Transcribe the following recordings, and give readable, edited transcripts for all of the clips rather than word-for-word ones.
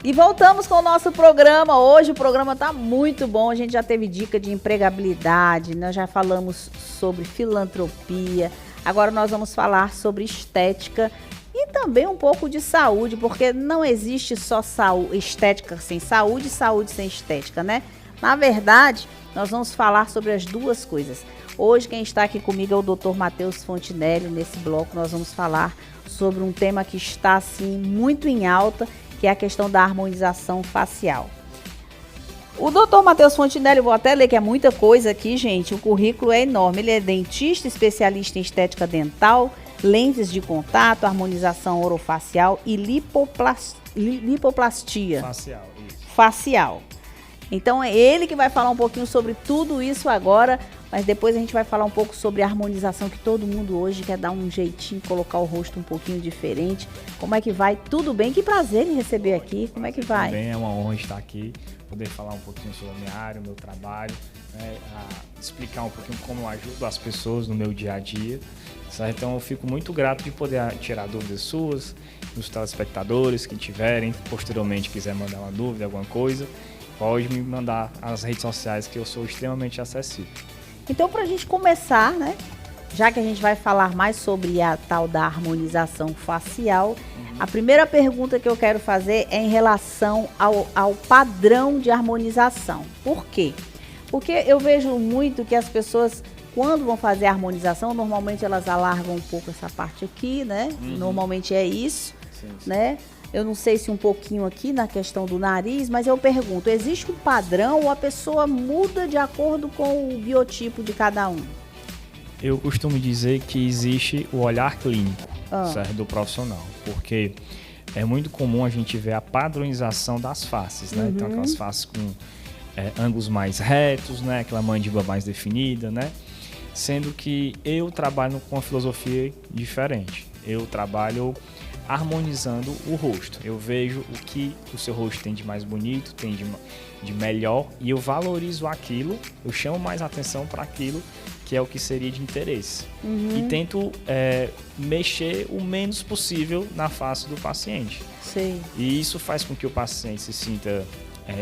E voltamos com o nosso programa. Hoje o programa está muito bom. A gente já teve dica de empregabilidade, nós já falamos sobre filantropia. Agora nós vamos falar sobre estética e também um pouco de saúde, porque não existe só estética sem saúde e saúde sem estética, né? Na verdade, nós vamos falar sobre as duas coisas. Hoje quem está aqui comigo é o Dr. Matheus Fontinelli. Nesse bloco nós vamos falar sobre um tema que está assim muito em alta, que é a questão da harmonização facial. O Dr. Matheus Fontinelli, eu vou até ler que é muita coisa aqui, gente, o currículo é enorme. Ele é dentista, especialista em estética dental, lentes de contato, harmonização orofacial e lipoplastia facial. Então é ele que vai falar um pouquinho sobre tudo isso agora, mas depois a gente vai falar um pouco sobre a harmonização, que todo mundo hoje quer dar um jeitinho, colocar o rosto um pouquinho diferente. Como é que vai? Tudo bem? Que prazer em receber aqui. Como é que vai? Tudo bem, é uma honra estar aqui, poder falar um pouquinho sobre a minha área, o meu trabalho, né, explicar um pouquinho como eu ajudo as pessoas no meu dia a dia. Certo? Então eu fico muito grato de poder tirar dúvidas suas, dos telespectadores que tiverem, posteriormente quiser mandar uma dúvida, alguma coisa, pode me mandar nas redes sociais, que eu sou extremamente acessível. Então, para a gente começar, né, já que a gente vai falar mais sobre a tal da harmonização facial, a primeira pergunta que eu quero fazer é em relação ao padrão de harmonização. Por quê? Porque eu vejo muito que as pessoas, quando vão fazer a harmonização, normalmente elas alargam um pouco essa parte aqui, né? Normalmente é isso, sim. Né? Eu não sei se um pouquinho aqui na questão do nariz, mas eu pergunto, existe um padrão ou a pessoa muda de acordo com o biotipo de cada um? Eu costumo dizer que existe o olhar clínico, certo, do profissional, porque é muito comum a gente ver a padronização das faces, né? Então aquelas faces com ângulos mais retos, né? Aquela mandíbula mais definida, né? Sendo que eu trabalho com uma filosofia diferente. Eu trabalho harmonizando o rosto. Eu vejo o que o seu rosto tem de mais bonito, tem de melhor, e eu valorizo aquilo, eu chamo mais atenção para aquilo que é o que seria de interesse. E tento mexer o menos possível na face do paciente. Sim. E isso faz com que o paciente se sinta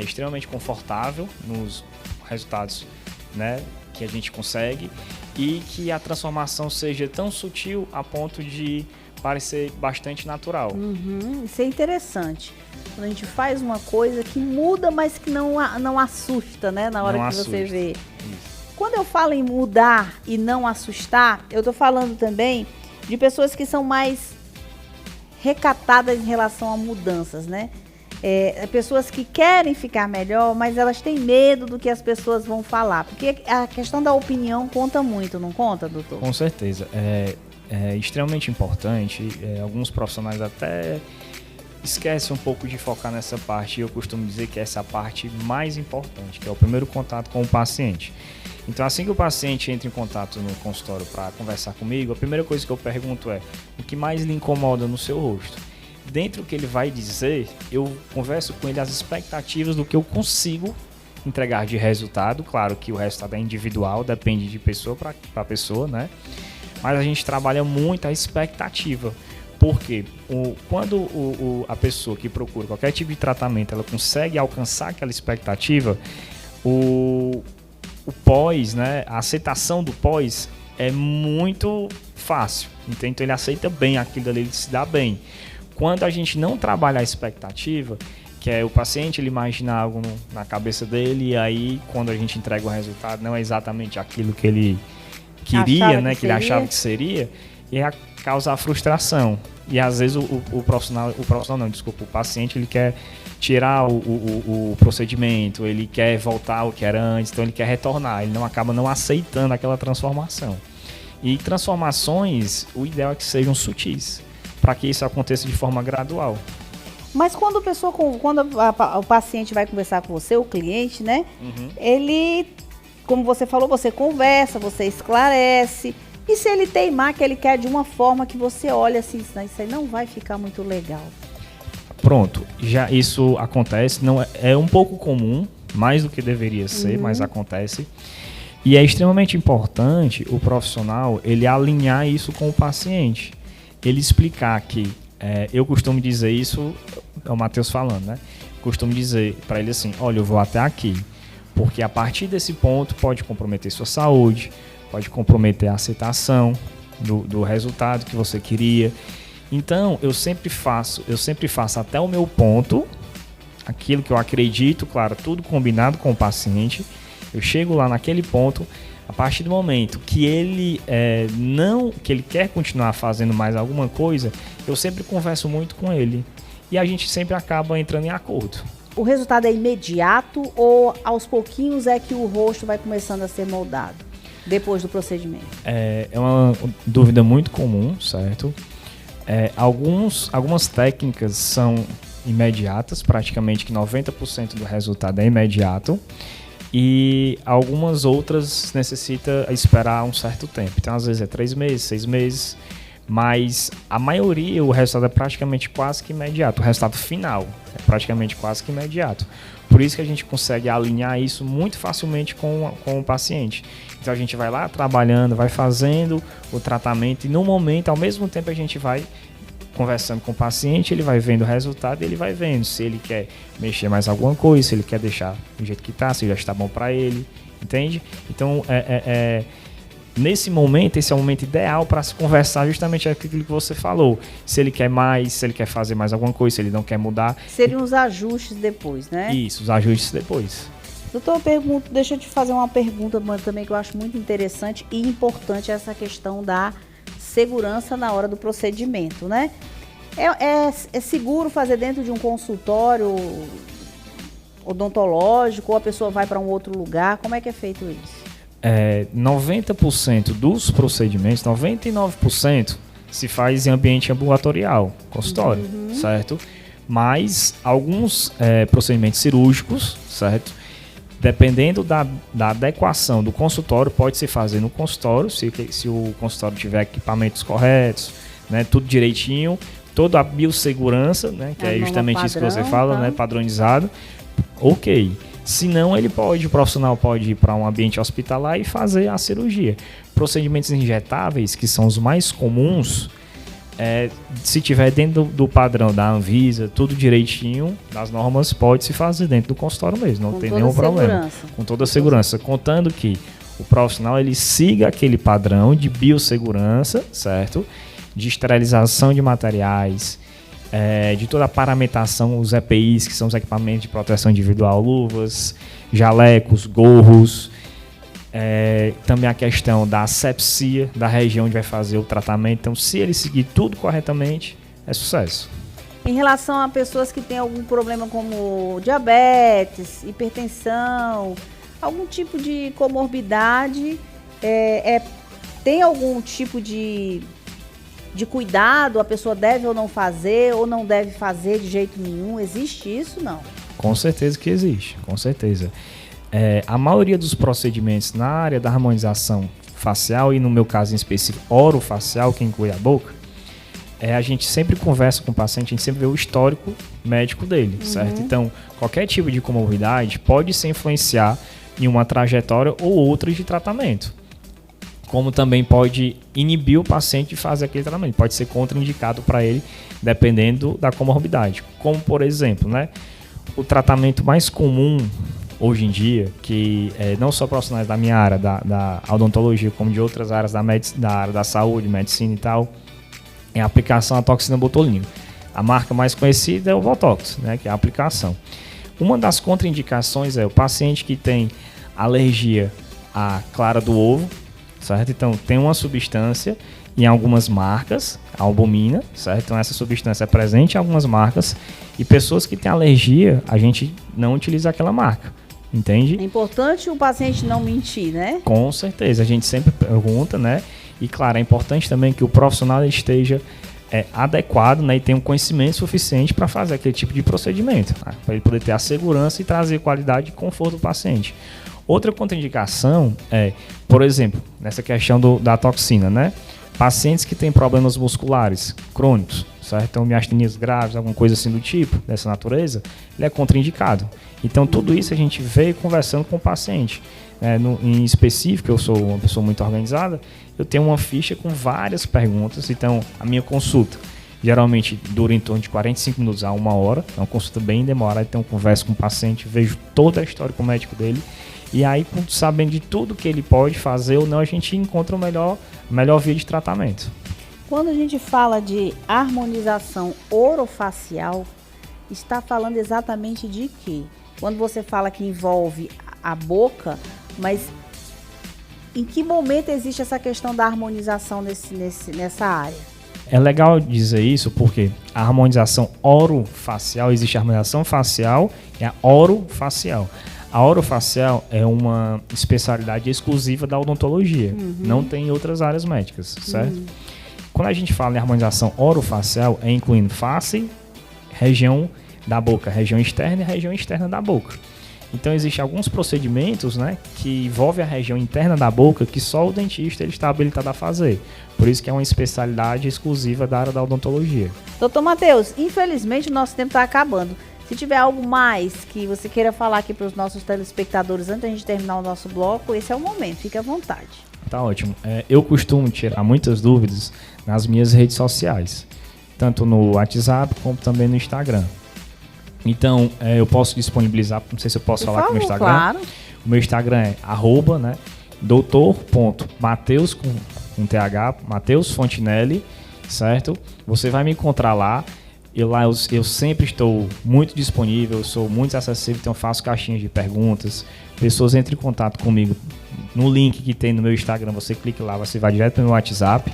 extremamente confortável nos resultados, né, que a gente consegue, e que a transformação seja tão sutil a ponto de parecer bastante natural. Isso é interessante. Quando a gente faz uma coisa que muda, mas que não assusta, né? Na hora que você vê. Isso. Quando eu falo em mudar e não assustar, eu tô falando também de pessoas que são mais recatadas em relação a mudanças, né? Pessoas que querem ficar melhor, mas elas têm medo do que as pessoas vão falar. Porque a questão da opinião conta muito, não conta, doutor? Com certeza. É extremamente importante. Alguns profissionais até esquecem um pouco de focar nessa parte. E eu costumo dizer que é essa parte mais importante, que é o primeiro contato com o paciente. Então, assim que o paciente entra em contato no consultório para conversar comigo, a primeira coisa que eu pergunto é: o que mais lhe incomoda no seu rosto? Dentro do que ele vai dizer, eu converso com ele as expectativas do que eu consigo entregar de resultado. Claro que o resultado é individual, depende de pessoa para pessoa, né? Mas a gente trabalha muito a expectativa. Porque quando a pessoa que procura qualquer tipo de tratamento, ela consegue alcançar aquela expectativa, o pós, né, a aceitação do pós é muito fácil. Então ele aceita bem aquilo ali, ele se dá bem. Quando a gente não trabalha a expectativa, que é o paciente ele imagina algo na cabeça dele, e aí quando a gente entrega o resultado não é exatamente aquilo que ele queria, né, que ele achava que seria, e causa a frustração. E às vezes o paciente ele quer tirar o procedimento, ele quer voltar ao que era antes, então ele quer retornar, ele acaba não aceitando aquela transformação. E transformações, o ideal é que sejam sutis, para que isso aconteça de forma gradual. Mas quando o paciente vai conversar com você, o cliente, né, ele, como você falou, você conversa, você esclarece. E se ele teimar que ele quer de uma forma que você olha assim, isso aí não vai ficar muito legal? Pronto, já isso acontece, não é um pouco comum, mais do que deveria ser, mas acontece. E é extremamente importante o profissional ele alinhar isso com o paciente. Ele explicar que, eu costumo dizer isso, é o Matheus falando, né? costumo dizer para ele assim, olha, eu vou até aqui, porque a partir desse ponto pode comprometer sua saúde, pode comprometer a aceitação do resultado que você queria. Então, eu sempre faço até o meu ponto, aquilo que eu acredito, claro, tudo combinado com o paciente. Eu chego lá naquele ponto, a partir do momento que ele que ele quer continuar fazendo mais alguma coisa, eu sempre converso muito com ele e a gente sempre acaba entrando em acordo. O resultado é imediato ou aos pouquinhos é que o rosto vai começando a ser moldado depois do procedimento? É uma dúvida muito comum, certo? Algumas técnicas são imediatas, praticamente que 90% do resultado é imediato. E algumas outras necessita esperar um certo tempo. Então, às vezes é 3 meses, 6 meses, mas a maioria, o resultado é praticamente quase que imediato. O resultado final é praticamente quase que imediato. Por isso que a gente consegue alinhar isso muito facilmente com o paciente. Então, a gente vai lá trabalhando, vai fazendo o tratamento e no momento, ao mesmo tempo, a gente vai conversando com o paciente, ele vai vendo o resultado e ele vai vendo se ele quer mexer mais alguma coisa, se ele quer deixar do jeito que está, se já está bom para ele, entende? Então, nesse momento, esse é o momento ideal para se conversar justamente aquilo que você falou. Se ele quer mais, se ele quer fazer mais alguma coisa, se ele não quer mudar. Seriam os ajustes depois, né? Isso, os ajustes depois. Doutor, deixa eu te fazer uma pergunta também que eu acho muito interessante e importante, essa questão da segurança na hora do procedimento, né? É seguro fazer dentro de um consultório odontológico ou a pessoa vai para um outro lugar? Como é que é feito isso? 90% dos procedimentos, 99% se faz em ambiente ambulatorial, consultório, certo? Mas alguns procedimentos cirúrgicos, certo? Dependendo da adequação do consultório, pode se fazer no consultório, se o consultório tiver equipamentos corretos, né, tudo direitinho, toda a biossegurança, né, que é justamente isso que você fala, tá? Né, padronizado, ok. Se não, o profissional pode ir para um ambiente hospitalar e fazer a cirurgia. Procedimentos injetáveis, que são os mais comuns, se tiver dentro do padrão da Anvisa, tudo direitinho, das normas, pode se fazer dentro do consultório mesmo, não tem nenhum problema. Com toda a segurança, contando que o profissional ele siga aquele padrão de biossegurança, certo? De esterilização de materiais, de toda a paramentação, os EPIs, que são os equipamentos de proteção individual, luvas, jalecos, gorros. Também a questão da asepsia da região onde vai fazer o tratamento. Então, se ele seguir tudo corretamente, é sucesso. Em relação a pessoas que têm algum problema como diabetes, hipertensão, algum tipo de comorbidade, tem algum tipo de cuidado? A pessoa deve ou não deve fazer de jeito nenhum? Existe isso? Não? Com certeza que existe, com certeza. A maioria dos procedimentos na área da harmonização facial e no meu caso em específico orofacial, que inclui a boca, a gente sempre conversa com o paciente, a gente sempre vê o histórico médico dele, certo? Então, qualquer tipo de comorbidade pode se influenciar em uma trajetória ou outra de tratamento, como também pode inibir o paciente de fazer aquele tratamento, pode ser contraindicado para ele, dependendo da comorbidade. Como, por exemplo, né, o tratamento mais comum hoje em dia, que não só profissionais da minha área, da odontologia, como de outras áreas da área da saúde, medicina e tal, é a aplicação da toxina botulínio. A marca mais conhecida é o Botox, né, que é a aplicação. Uma das contraindicações é o paciente que tem alergia à clara do ovo, certo? Então, tem uma substância em algumas marcas, a albumina, certo? Então, essa substância é presente em algumas marcas e pessoas que têm alergia, a gente não utiliza aquela marca. Entende? É importante o paciente não mentir, né? Com certeza, a gente sempre pergunta, né? E claro, é importante também que o profissional esteja adequado, né? E tenha um conhecimento suficiente para fazer aquele tipo de procedimento, tá? Para ele poder ter a segurança e trazer qualidade e conforto ao paciente. Outra contraindicação por exemplo, nessa questão da toxina, né? Pacientes que têm problemas musculares crônicos, certo? Então, miastenias graves, alguma coisa assim do tipo, dessa natureza, ele é contraindicado. Então, tudo isso a gente veio conversando com o paciente. Em específico, eu sou uma pessoa muito organizada, eu tenho uma ficha com várias perguntas. Então, a minha consulta, Geralmente dura em torno de 45 minutos a 1 hora. É uma consulta bem demorada, então eu converso com o paciente, vejo toda a história com o médico dele. E aí, sabendo de tudo que ele pode fazer ou não, a gente encontra o melhor via de tratamento. Quando a gente fala de harmonização orofacial, está falando exatamente de quê? Quando você fala que envolve a boca, mas em que momento existe essa questão da harmonização nessa área? É legal dizer isso porque a harmonização orofacial, existe a harmonização facial e a orofacial. A orofacial é uma especialidade exclusiva da odontologia, não tem em outras áreas médicas, certo? Quando a gente fala em harmonização orofacial, é incluindo face, região da boca, região externa e região externa da boca. Então existem alguns procedimentos, né, que envolvem a região interna da boca que só o dentista ele está habilitado a fazer. Por isso que é uma especialidade exclusiva da área da odontologia. Doutor Matheus, infelizmente o nosso tempo está acabando. Se tiver algo mais que você queira falar aqui para os nossos telespectadores antes da gente terminar o nosso bloco, esse é o momento, fique à vontade. Tá ótimo. Eu costumo tirar muitas dúvidas nas minhas redes sociais, tanto no WhatsApp como também no Instagram. Então, eu posso disponibilizar, não sei se eu posso falar aqui no Instagram. Claro. O meu Instagram é @doutor.mateus com TH, Mateus Fontinelli, certo? Você vai me encontrar lá. Eu sempre estou muito disponível, sou muito acessível, então faço caixinhas de perguntas. Pessoas entram em contato comigo no link que tem no meu Instagram, você clica lá, você vai direto no meu WhatsApp.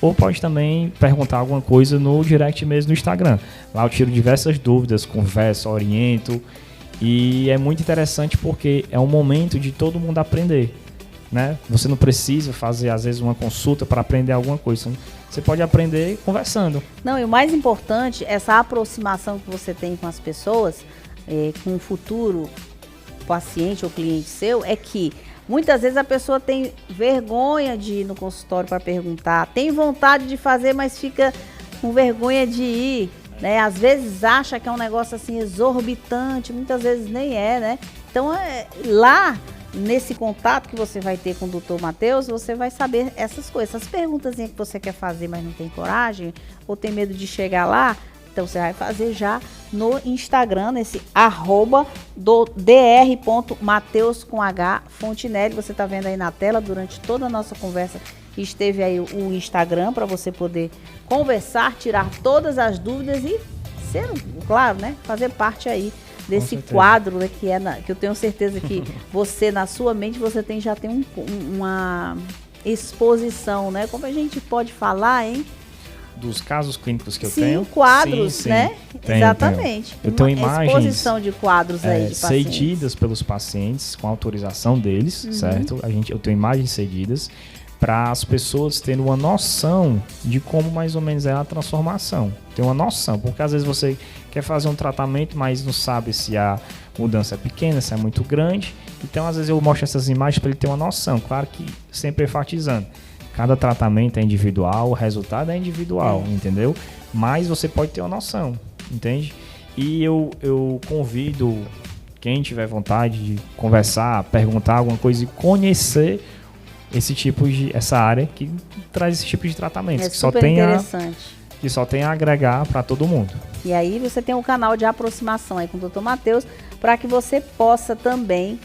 Ou pode também perguntar alguma coisa no direct mesmo no Instagram. Lá eu tiro diversas dúvidas, converso, oriento. E é muito interessante porque é um momento de todo mundo aprender, né? Você não precisa fazer, às vezes, uma consulta para aprender alguma coisa. Você pode aprender conversando. Não, e o mais importante, essa aproximação que você tem com as pessoas, com o futuro paciente ou cliente seu, é que muitas vezes a pessoa tem vergonha de ir no consultório para perguntar, tem vontade de fazer, mas fica com vergonha de ir, né? Às vezes acha que é um negócio assim exorbitante, muitas vezes nem é, né? Então, lá nesse contato que você vai ter com o Dr. Matheus, você vai saber essas coisas, essas perguntas que você quer fazer, mas não tem coragem, ou tem medo de chegar lá. Então você vai fazer já no Instagram, nesse @dr.mateus com H Fontinelli. Você está vendo aí na tela, durante toda a nossa conversa esteve aí o Instagram para você poder conversar, tirar todas as dúvidas e ser, claro, né, fazer parte aí desse quadro, né, que eu tenho certeza que você, na sua mente, já tem uma exposição, né? Como a gente pode falar, hein? Dos casos clínicos que eu sim, tenho. Quadros, sim, né? Tenho, exatamente. Eu tenho imagens, exposição de quadros aí de pacientes. cedidas pelos pacientes, com autorização deles, certo? Eu tenho imagens cedidas para as pessoas terem uma noção de como mais ou menos é a transformação. Ter uma noção, porque às vezes você quer fazer um tratamento, mas não sabe se a mudança é pequena, se é muito grande. Então, às vezes eu mostro essas imagens para ele ter uma noção. Claro que sempre enfatizando. Cada tratamento é individual, o resultado é individual, entendeu? Mas você pode ter uma noção, entende? E eu convido quem tiver vontade de conversar, perguntar alguma coisa e conhecer essa área que traz esse tipo de tratamento. É super interessante. Que só tem a agregar para todo mundo. E aí você tem um canal de aproximação aí com o Dr. Matheus para que você possa também,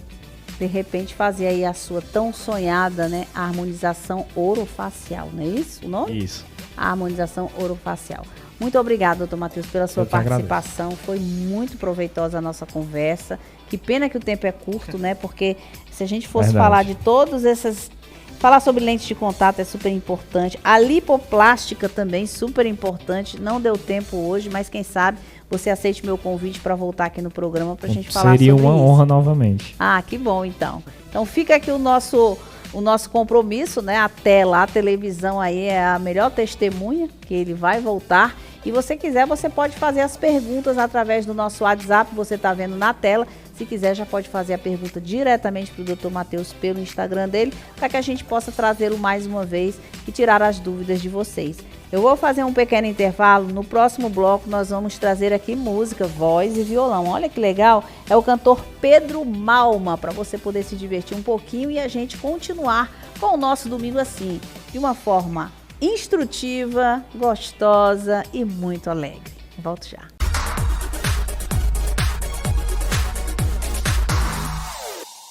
de repente, fazer aí a sua tão sonhada, né, harmonização orofacial, não é isso o nome? Isso. A harmonização orofacial. Muito obrigado, doutor Matheus, pela sua participação. Foi muito proveitosa a nossa conversa. Que pena que o tempo é curto, né? Porque se a gente fosse falar de todas essas... Falar sobre lentes de contato é super importante. A lipoplástica também, super importante. Não deu tempo hoje, mas quem sabe você aceite meu convite para voltar aqui no programa para a gente falar sobre isso. Seria uma honra novamente. Ah, que bom então. Então fica aqui o nosso compromisso, né? A tela, a televisão aí é a melhor testemunha que ele vai voltar. E você quiser, você pode fazer as perguntas através do nosso WhatsApp, você está vendo na tela. Se quiser, já pode fazer a pergunta diretamente para o Dr. Matheus pelo Instagram dele, para que a gente possa trazê-lo mais uma vez e tirar as dúvidas de vocês. Eu vou fazer um pequeno intervalo. No próximo bloco, nós vamos trazer aqui música, voz e violão. Olha que legal! É o cantor Pedro Malma, para você poder se divertir um pouquinho e a gente continuar com o nosso domingo assim, de uma forma instrutiva, gostosa e muito alegre. Volto já.